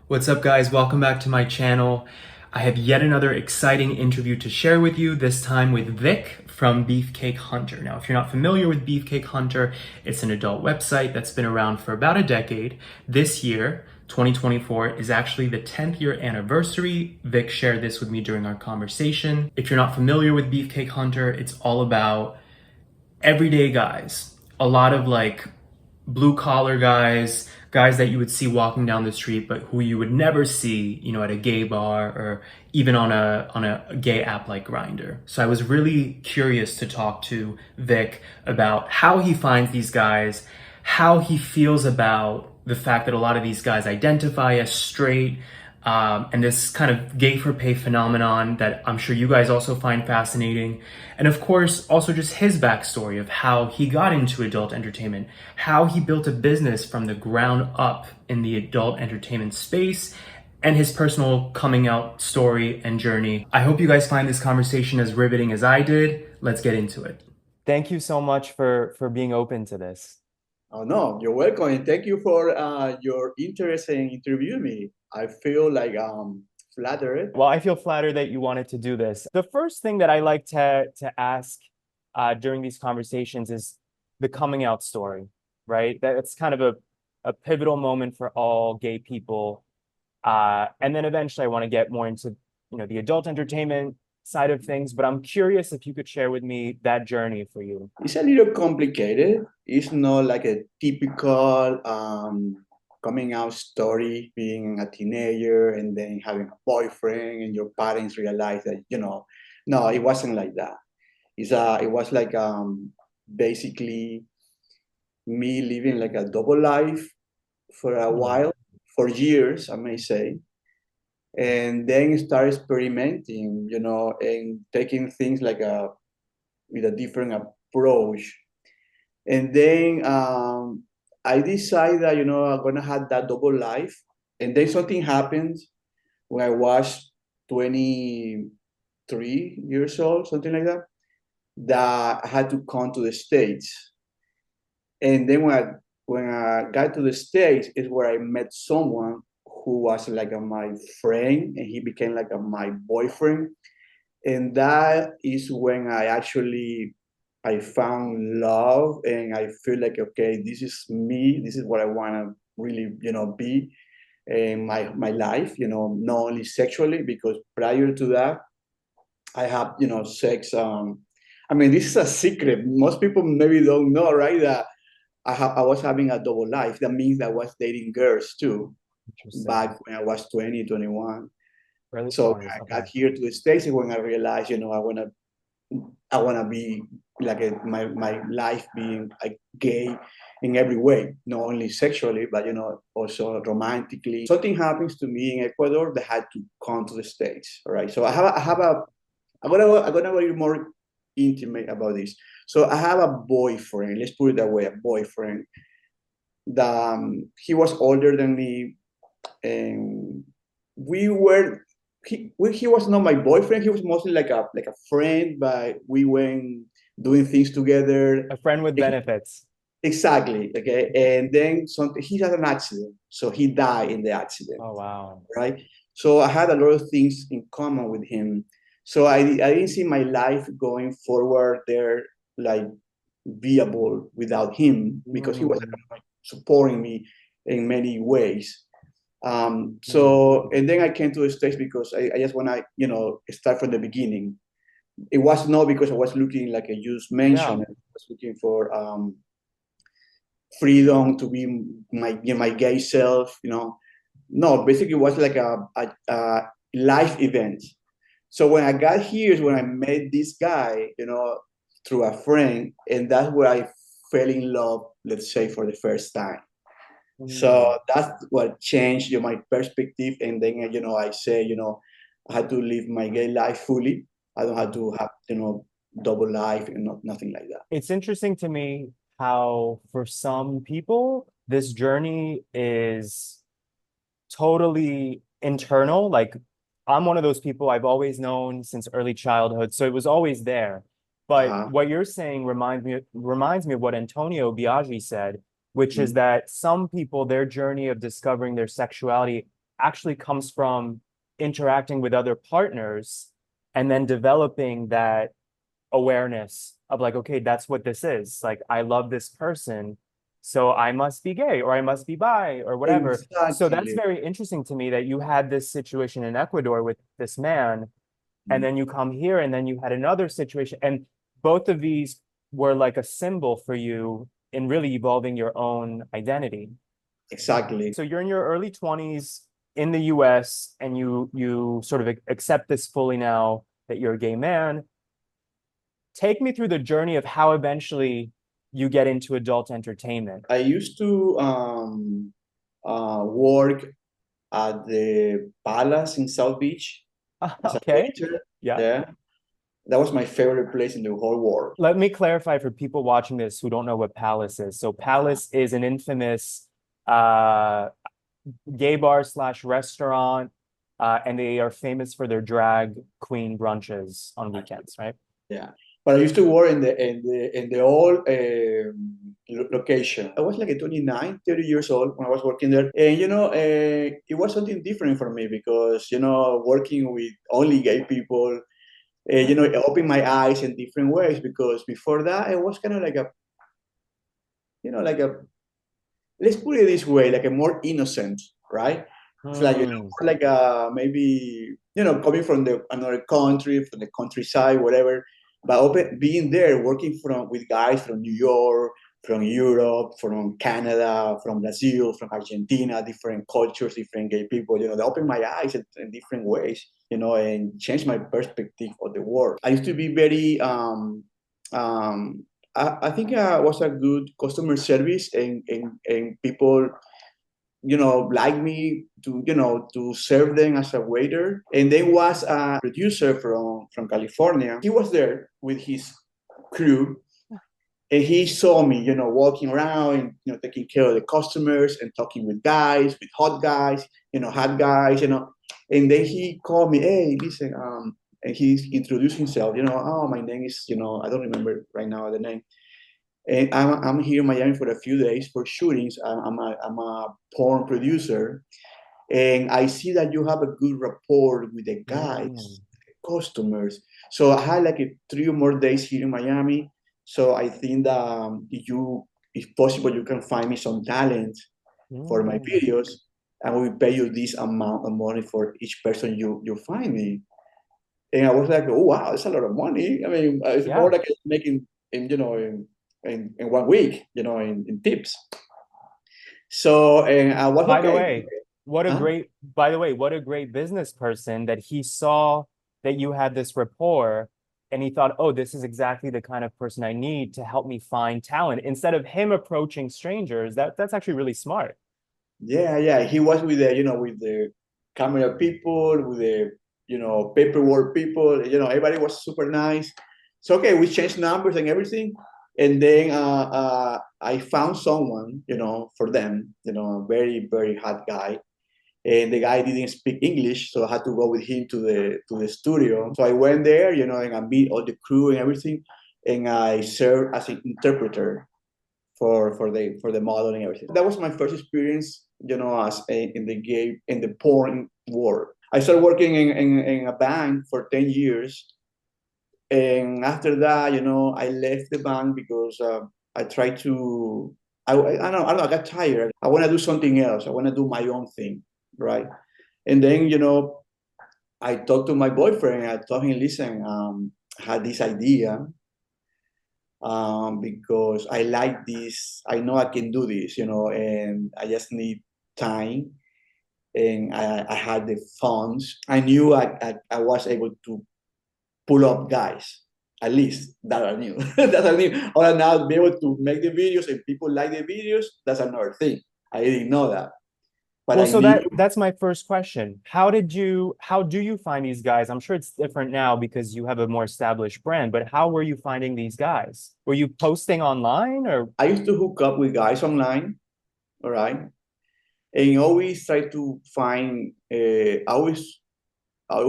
What's up, guys? Welcome back to my channel. I have yet another exciting interview to share with you, this time with Vic from Beefcake Hunter. Now, if you're not familiar with Beefcake Hunter, it's an adult website that's been around for about a decade. This year, 2024, is actually the 10th year anniversary. Vic shared this with me during our conversation. If you're not familiar with Beefcake Hunter, it's all about everyday guys. A lot of blue collar guys, guys that you would see walking down the street, but who you would never see, at a gay bar or even on a gay app like Grindr. So I was really curious to talk to Vic about how he finds these guys, how he feels about the fact that a lot of these guys identify as straight, and this kind of gay for pay phenomenon that I'm sure you guys also find fascinating. And of course, also just his backstory of how he got into adult entertainment, how he built a business from the ground up in the adult entertainment space, and his personal coming out story and journey. I hope you guys find this conversation as riveting as I did. Let's get into it. Thank you so much for being open to this. Oh no, you're welcome, and thank you for your interest in interviewing me. I feel like flattered. Well, I feel flattered that you wanted to do this. The first thing that I like to ask during these conversations is the coming out story, right? That's kind of a pivotal moment for all gay people. And then eventually I want to get more into, the adult entertainment side of things, but I'm curious if you could share with me that journey for you. It's a little complicated. It's not like a typical coming out story, being a teenager and then having a boyfriend and your parents realize that, no, it wasn't like that. It was like basically me living like a double life for a while, for years, I may say, and then start experimenting, and taking things like with a different approach. And then I decided that, I'm gonna have that double life. And then something happened when I was 23 years old, something like that, that I had to come to the States. And then when I got to the States is where I met someone who was like my friend, and he became like my boyfriend. And that is when I found love, and I feel like, okay, this is me. This is what I want to really, be in my life, not only sexually, because prior to that, I have, sex. I mean, this is a secret. Most people maybe don't know, right? That I was having a double life. That means that I was dating girls too, back when I was 20, 21. Early So 20s. I Okay. got here to the States, and when I realized, I wanna be like my life being like gay in every way, not only sexually, but also romantically. Something happens to me in Ecuador that had to come to the States. All right. So I'm gonna be more intimate about this. So I have a boyfriend, let's put it that way, a boyfriend that he was older than me, and we were he was not my boyfriend. He was mostly like a friend, but we went doing things together. A friend with benefits. Exactly. Okay. And then something, he had an accident, so he died in the accident. Oh, wow. Right. So I had a lot of things in common with him. So I didn't see my life going forward there like viable without him, because he was supporting me in many ways. So, and then I came to the States because I just want to, start from the beginning. It was not because I was looking, like you just mentioned, Yeah. I was looking for freedom to be my gay self, No, basically it was like a life event. So when I got here is when I met this guy, through a friend, and that's where I fell in love, let's say, for the first time. So that's what changed, my perspective. And then, I say, I had to live my gay life fully. I don't have to have, double life and nothing like that. It's interesting to me how for some people this journey is totally internal. Like I'm one of those people I've always known since early childhood, so it was always there. But Uh-huh. what you're saying reminds me of what Antonio Biaggi said, which is Mm. that some people, their journey of discovering their sexuality actually comes from interacting with other partners and then developing that awareness of like, okay, that's what this is. Like, I love this person, so I must be gay or I must be bi or whatever. So that's Exactly. very interesting to me that you had this situation in Ecuador with this man, and then you come here and then you had another situation. And both of these were like a symbol for you in really evolving your own identity. Exactly. So you're in your early 20s in the US and you sort of accept this fully now that you're a gay man. Take me through the journey of how eventually you get into adult entertainment. I used to work at the Palace in South Beach as a Okay. waiter. Yeah. Yeah, that was my favorite place in the whole world. Let me clarify for people watching this who don't know what Palace is. So Palace is an infamous uh, gay bar slash restaurant, and they are famous for their drag queen brunches on weekends, right? Yeah, but I used to work in the old location. I was like a 29, 30 years old when I was working there, and it was something different for me because working with only gay people, it opened my eyes in different ways because before that it was kind of like a like a, let's put it this way, like a more innocent, right? It's like Hmm. like maybe coming from the another country, from the countryside, whatever. But being there, working with guys from New York, from Europe, from Canada, from Brazil, from Argentina, different cultures, different gay people. They opened my eyes in different ways. And changed my perspective of the world. I used to be very I think was a good customer service, and people like me to to serve them as a waiter. And there was a producer from California. He was there with his crew, and he saw me walking around and taking care of the customers and talking with guys, with hot guys, hot guys, and then he called me, hey, listen, and he introduced himself, oh, my name is, I don't remember right now the name. And I'm here in Miami for a few days for shootings. I'm a porn producer, and I see that you have a good rapport with the Mm. guys, customers. So I had like 3 or more days here in Miami. So I think that if possible, you can find me some talent for my Mm. videos, and we pay you this amount of money for each person you find me. And I was like, oh wow, that's a lot of money. I mean, it's more Yeah. like making in 1 week, in tips. So, and I was By the okay. way, Huh? what a great business person that he saw that you had this rapport and he thought, oh, this is exactly the kind of person I need to help me find talent. Instead of him approaching strangers, that's actually really smart. Yeah, yeah. He was with with the camera people, with the paperwork people. Everybody was super nice. So okay, we changed numbers and everything, and then I found someone, for them, a very very hot guy, and the guy didn't speak English, so I had to go with him to the studio. So I went there, and I meet all the crew and everything, and I served as an interpreter for the model and everything. That was my first experience, as in the gay in the porn world. I started working in a bank for 10 years, and after that, I left the bank because I tried to. I don't know. I got tired. I want to do something else. I want to do my own thing, right? And then I talked to my boyfriend. I told him, listen, I had this idea because I like this. I know I can do this, and I just need time. And I had the funds. I knew I was able to pull up guys, at least that I knew. That I knew. Or now be able to make the videos and people like the videos, that's another thing. I didn't know that. But Well, I so knew. that's my first question. How do you find these guys? I'm sure it's different now because you have a more established brand, but how were you finding these guys? Were you posting online or I used to hook up with guys online, all right? And always try to find, I always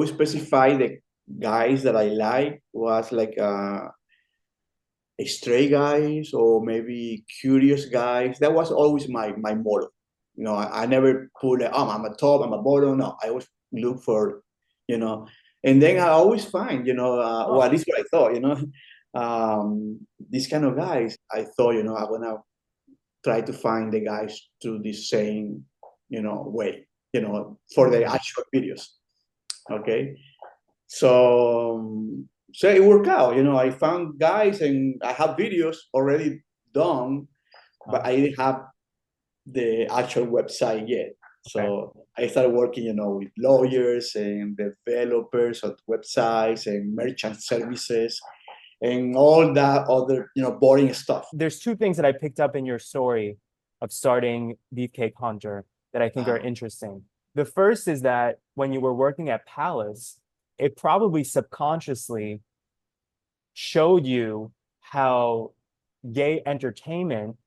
specify the guys that I like was like stray guys or maybe curious guys. That was always my motto, I never put like, I'm a top, I'm a bottom. No, I always look for, you know, and then I always find, well, at Oh, least what I thought, these kind of guys. I thought, I wanna try to find the guys through the same, way, for the hmm. actual videos. Okay, so it worked out. I found guys and I have videos already done, but Oh, I didn't have the actual website yet. okay. So I started working, with lawyers and developers of websites and merchant services and all that other, boring stuff. There's two things that I picked up in your story of starting Beefcake Hunter that I think are Uh, interesting. The first is that when you were working at Palace, it probably subconsciously showed you how gay entertainment,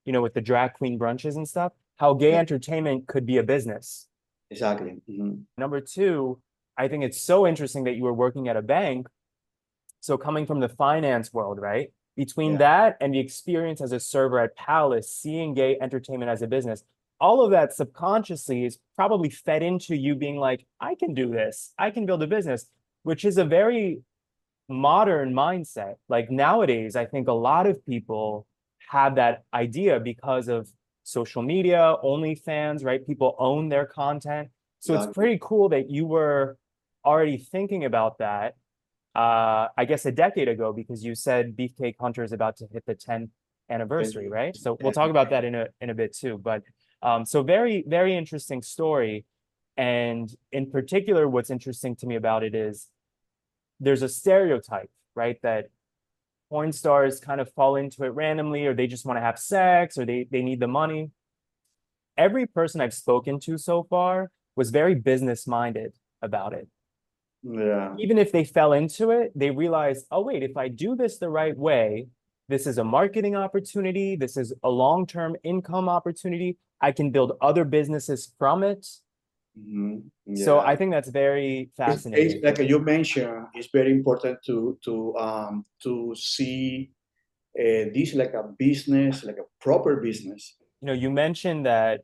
with the drag queen brunches and stuff, how gay yeah, entertainment could be a business. exactly. Mhm. Number two, I think it's so interesting that you were working at a bank. So coming from the finance world, right? Between Yeah, that and the experience as a server at Palace, seeing gay entertainment as a business, all of that subconsciously is probably fed into you being like, I can do this. I can build a business, which is a very modern mindset. Like nowadays, I think a lot of people have that idea because of social media, OnlyFans, right? People own their content. So it's exactly. pretty cool that you were already thinking about that, I guess a decade ago, because you said Beefcake Hunter is about to hit the 10th anniversary, right? So we'll talk about that in a bit too. But so very, very interesting story. And in particular, what's interesting to me about it is there's a stereotype, right? That porn stars kind of fall into it randomly, or they just want to have sex, or they need the money. Every person I've spoken to so far was very business minded about it. Yeah, Even if they fell into it, they realized, oh, wait, if I do this the right way, this is a marketing opportunity. This is a long-term income opportunity. I can build other businesses from it. So yeah. I think that's very It's fascinating. like you mentioned. It's very important to see this like a business, like a proper business. You mentioned that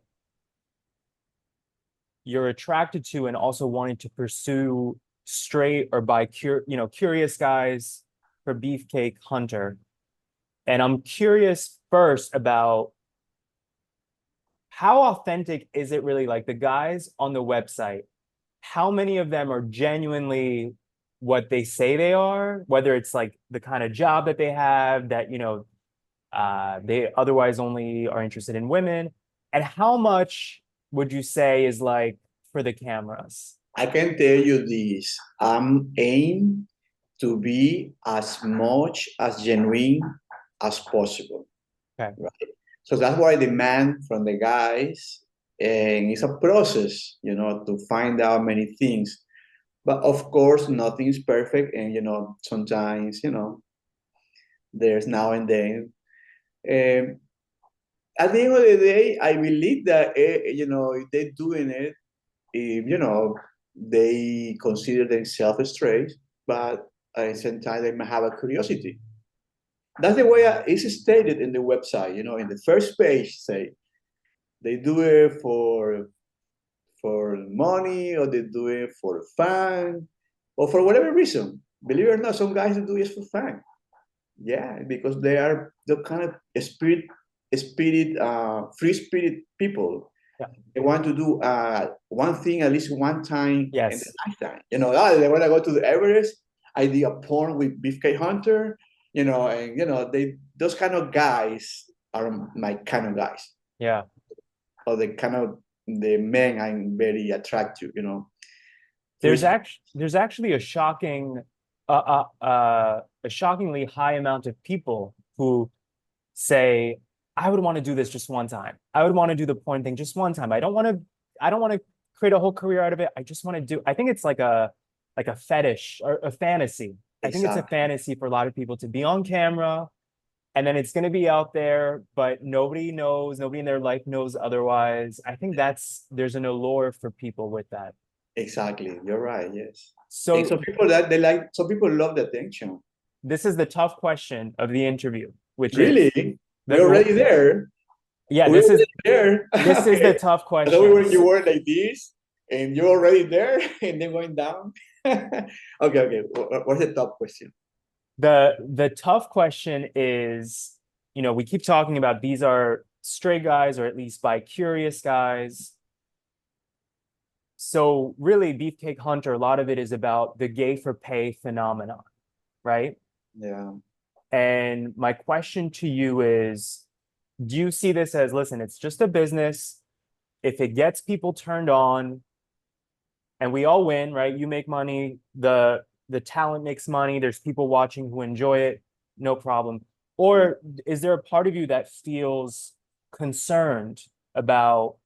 you're attracted to and also wanting to pursue straight or curious guys for Beefcake Hunter. And I'm curious first about how authentic is it really? Like the guys on the website, how many of them are genuinely what they say they are, whether it's like the kind of job that they have that, they otherwise only are interested in women, and how much would you say is like for the cameras? I can tell you this. I'm aim to be as much as genuine as possible. Okay. Right? So that's what I demand from the guys. And it's a process, to find out many things. But of course, nothing is perfect. And, sometimes, there's now and then. Um, at the end of the day, I believe that, if they're doing it, if, they consider themselves straight, but at the same time, they might have a curiosity. That's the way it's stated in the website. In the first page, say they do it for money, or they do it for fun, or for whatever reason. Believe it or not, some guys do it for fun. Yeah, because they are the kind of free spirit people. Yeah. They want to do one thing at least one time in the Yes. lifetime. They want to go to the Everest. I did a porn with Beefcake Hunter. And they those kind of guys are my kind of guys, Yeah. or the kind of the men I'm very attracted to. Free. There's actually a shockingly high amount of people who say, I would want to do this just one time. I would want to do the porn thing just one time. I don't want to create a whole career out of it. I just want to do, I think it's like a fetish or a fantasy. I think it's a Exactly, fantasy for a lot of people to be on camera, and then it's going to be out there, but nobody knows, nobody in their life knows otherwise. I think there's an allure for people with that. exactly. You're right. Yes. And So some people that they like, some people love the attention. this is the tough question of the interview, which is Really, that, we're already there. Yeah, We were there. this is the Okay. tough I thought questions. you were like this, and you're already there, and then going down. Okay, okay. What's the top question? The tough question is, we keep talking about these are straight guys or at least bi-curious guys. So really, Beefcake Hunter, a lot of it is about the gay for pay phenomenon, right? Yeah. And my question to you is, do you see this as, listen, it's just a business. If it gets people turned on and we all win, right? You make money, the talent makes money, there's people watching who enjoy it, no problem. Or is there a part of you that feels concerned about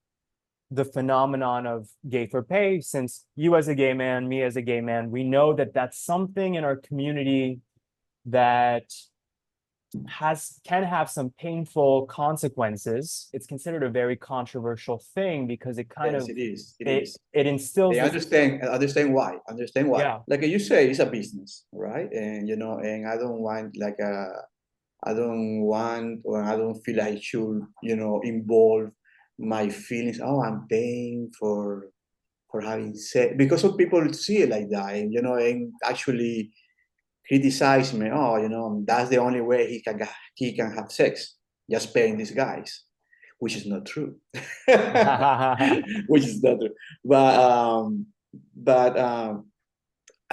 the phenomenon of gay for pay, since you as a gay man, me as a gay man, we know that that's something in our community that can have some painful consequences. It's considered a very controversial thing because it kind Yes, of it is. It it is. it instills They this. understand why. Understand why. Yeah. Like you say, it's a business, right? And and I don't want I don't want or I don't feel I should, involve my feelings. Oh, I'm paying for having sex because some people see it like that, and and actually criticize me. Oh, that's the only way he can have sex, just paying these guys, which is not true. Which is not true. But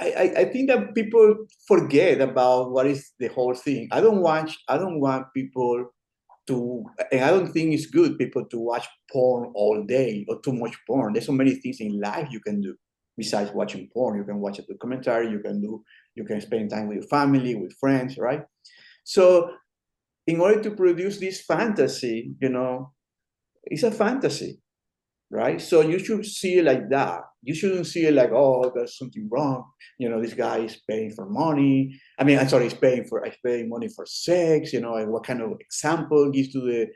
I think that people forget about what is the whole thing. I don't want people to, and I don't think it's good people to watch porn all day or too much porn. There's so many things in life you can do besides watching porn. You can watch a documentary. You can spend time with your family, with friends, right? So in order to produce this fantasy, it's a fantasy, right? So you should see it like that. You shouldn't see it like, oh, there's something wrong. This guy is paying for money. I mean, I'm sorry, he's paying money for sex. And what kind of example gives to the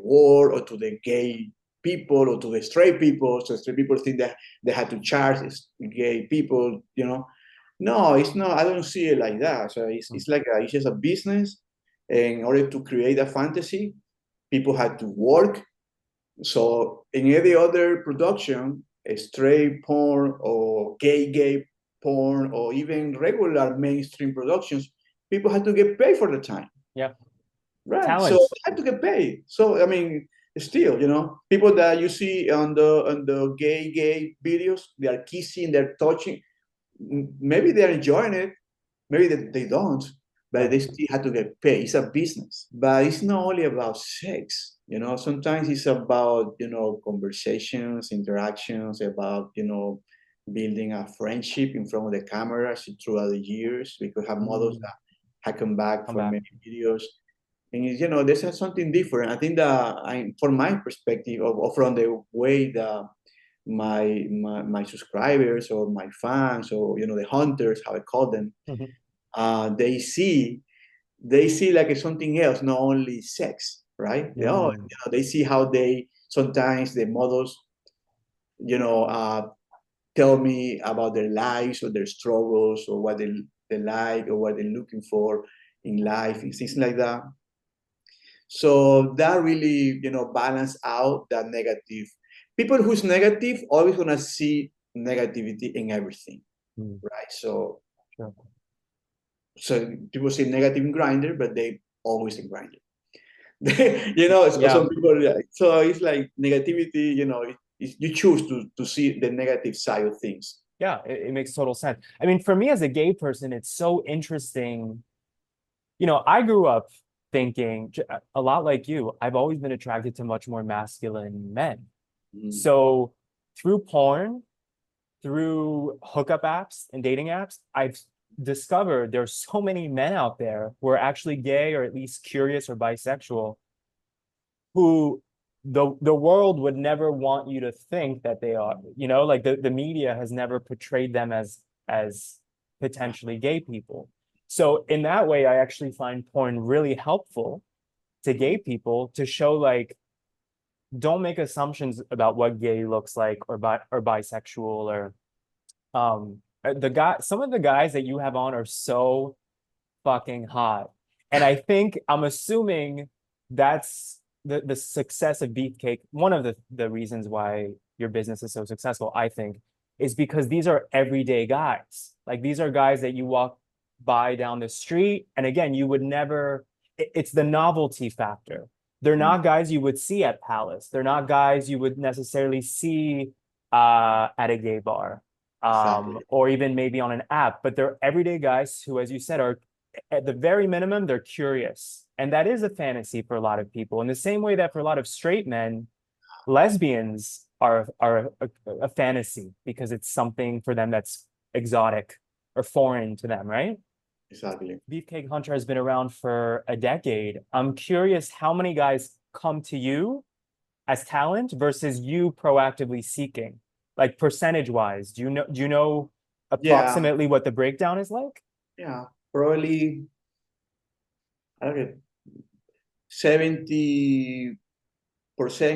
world or to the gay people or to the straight people. So straight people think that they had to charge gay people. No, it's not. I don't see it like that. So it's like it's just a business. And in order to create a fantasy, people had to work. So in every other production, a straight porn or gay porn or even regular mainstream productions, people had to get paid for the time, Yeah. right? So Talent. they had to get paid. So I mean, still, people that you see on the gay videos, they are kissing, they're touching. Maybe they're enjoying it, maybe they don't, but Right. they still have to get paid. It's a business, but it's not only about sex. Sometimes it's about conversations, interactions, about building a friendship in front of the cameras throughout the years. We could have models Mm, that have come back come for back. many videos, and this is something different. I think that from my perspective, or from the way that my subscribers or my fans or the hunters, how I call them, they see like it's something else, not only sex, right? Mm, They see how they sometimes the models, you know, uh, tell me about their lives or their struggles or what they like or what they're looking for in life and things like that. So that really, balance out that negative. People who's negative always gonna see negativity in everything, mm, right? So sure. people say negative in grinder, but they always in grinder. Yeah. Some people so it's like negativity. You choose to see the negative side of things. Yeah, it makes total sense. I mean, for me as a gay person, it's so interesting. I grew up thinking a lot like you. I've always been attracted to much more masculine men. Mm. So through porn, through hookup apps and dating apps, I've discovered there's so many men out there who are actually gay or at least curious or bisexual who the world would never want you to think that they are. Like the media has never portrayed them as potentially gay people. So in that way, I actually find porn really helpful to gay people to show like don't make assumptions about what gay looks like or bisexual or some of the guys that you have on are so fucking hot. And I think I'm assuming that's the success of Beefcake. One of the reasons why your business is so successful, I think, is because these are everyday guys. Like these are guys that you walk by down the street. And again, you would never, it's the novelty factor. They're Mm, not guys you would see at Palace. They're not guys you would necessarily see at a gay bar, exactly. or even maybe on an app, but they're everyday guys who, as you said, are at the very minimum, they're curious. And that is a fantasy for a lot of people. In the same way that for a lot of straight men, lesbians are a fantasy because it's something for them that's exotic or foreign to them, right? Exactly. Beefcake Hunter has been around for a decade. I'm curious how many guys come to you as talent versus you proactively seeking, like percentage wise. Do you know Yeah, approximately what the breakdown is like? yeah. Probably, I don't know, 70%.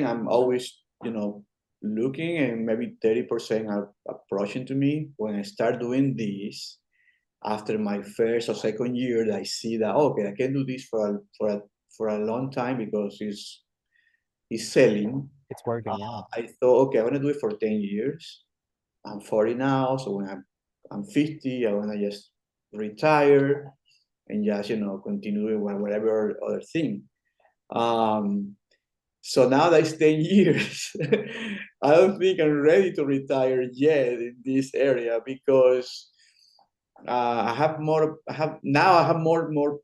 I'm always, looking, and maybe 30% are approaching to me. When I start doing this, after my first or second year, I see that, okay, I can do this for a long time because it's selling. It's working, yeah. I thought, okay, I want to do it for 10 years. I'm 40 now, so when I'm 50, I want to just retire and just, continue with whatever other thing. Um, so now that it's 10 years, I don't think I'm ready to retire yet in this area because I have more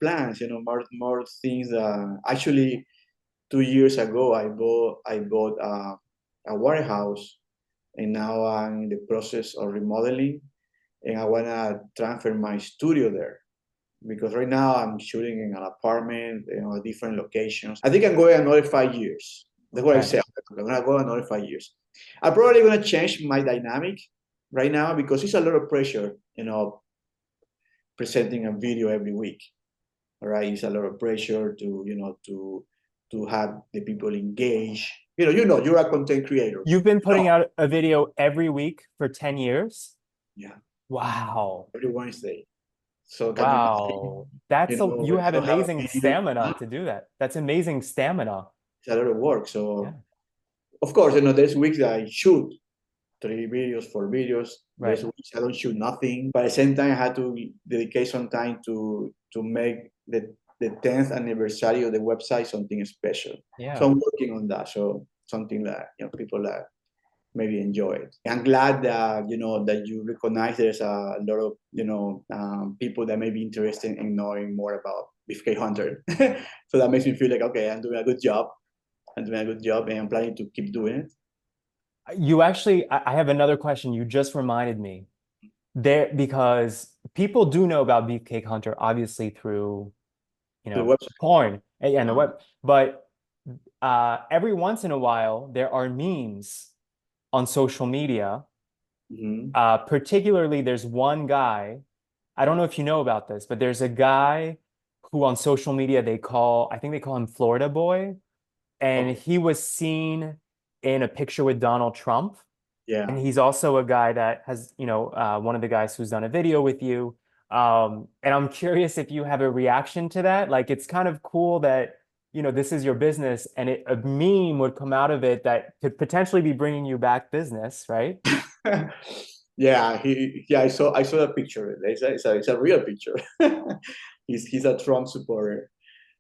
plans, more things. Actually, 2 years ago, I bought a warehouse, and now I'm in the process of remodeling, and I wanna transfer my studio there because right now I'm shooting in an apartment, different locations. I think I'm going another 5 years. That's what I Okay. said. I'm gonna go another 5 years. I'm probably gonna change my dynamic right now because it's a lot of pressure, presenting a video every week. All right, it's a lot of pressure to have the people engage. You're a content creator. You've been No, putting out a video every week for 10 years? yeah, Wow. every Wednesday. So can you imagine? Wow. You When have you don't have a amazing video, stamina to do that. That's amazing stamina. it's a lot of work. Yeah. So of course, there's weeks that I shoot 3 videos, 4 videos. There's Right. weeks I don't shoot nothing. But at the same time, I had to dedicate some time to make the 10th anniversary of the website something special. So Yeah. I'm working on that. So something that people that maybe enjoy it. I'm glad that that you recognize there's a lot of people that may be interested in knowing more about Beefcake Hunter. So that makes me feel like, okay, I'm doing a good job. I'm doing a good job, and I'm planning to keep doing it. You actually, I have another question. You just reminded me there because people do know about Beefcake Hunter, obviously through, To the website. porn and the Uh, web, but every once in a while there are memes on social media. mhm. Particularly, there's one guy, I don't know if you know about this, but there's a guy who on social media I think they call him Florida Boy, and Okay. he was seen in a picture with Donald Trump. And Yeah. he's also a guy that has, one of the guys who's done a video with you. And I'm curious if you have a reaction to that. Like, it's kind of cool that, this is your business and a meme would come out of it that could potentially be bringing you back business, right? Yeah. Yeah. I saw the picture. It's a real picture. He's a Trump supporter.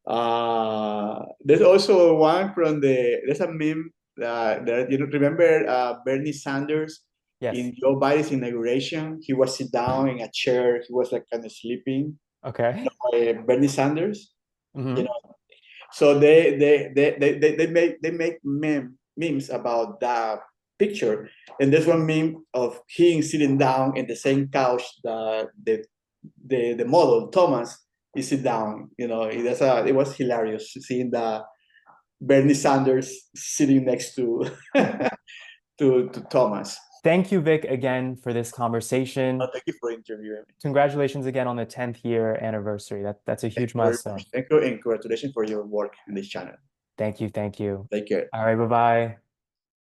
There's also one there's a meme that remember Bernie Sanders Yes. in Joe Biden's inauguration. He was sit down in a chair. He was like kind of sleeping. Okay. Bernie Sanders. You Hmm. know, so they make memes about that picture, and there's one meme of him sitting down in the same couch that the model Thomas is sit down. It was hilarious seeing the Bernie Sanders sitting next to to Thomas. Thank you, Vic, again for this conversation. Thank you for interviewing me. Congratulations again on the 10th year anniversary. That's a Thank huge you very much. milestone. Thank you, and congratulations for your work in this channel. Thank you. Thank you. Take care. All right, bye-bye.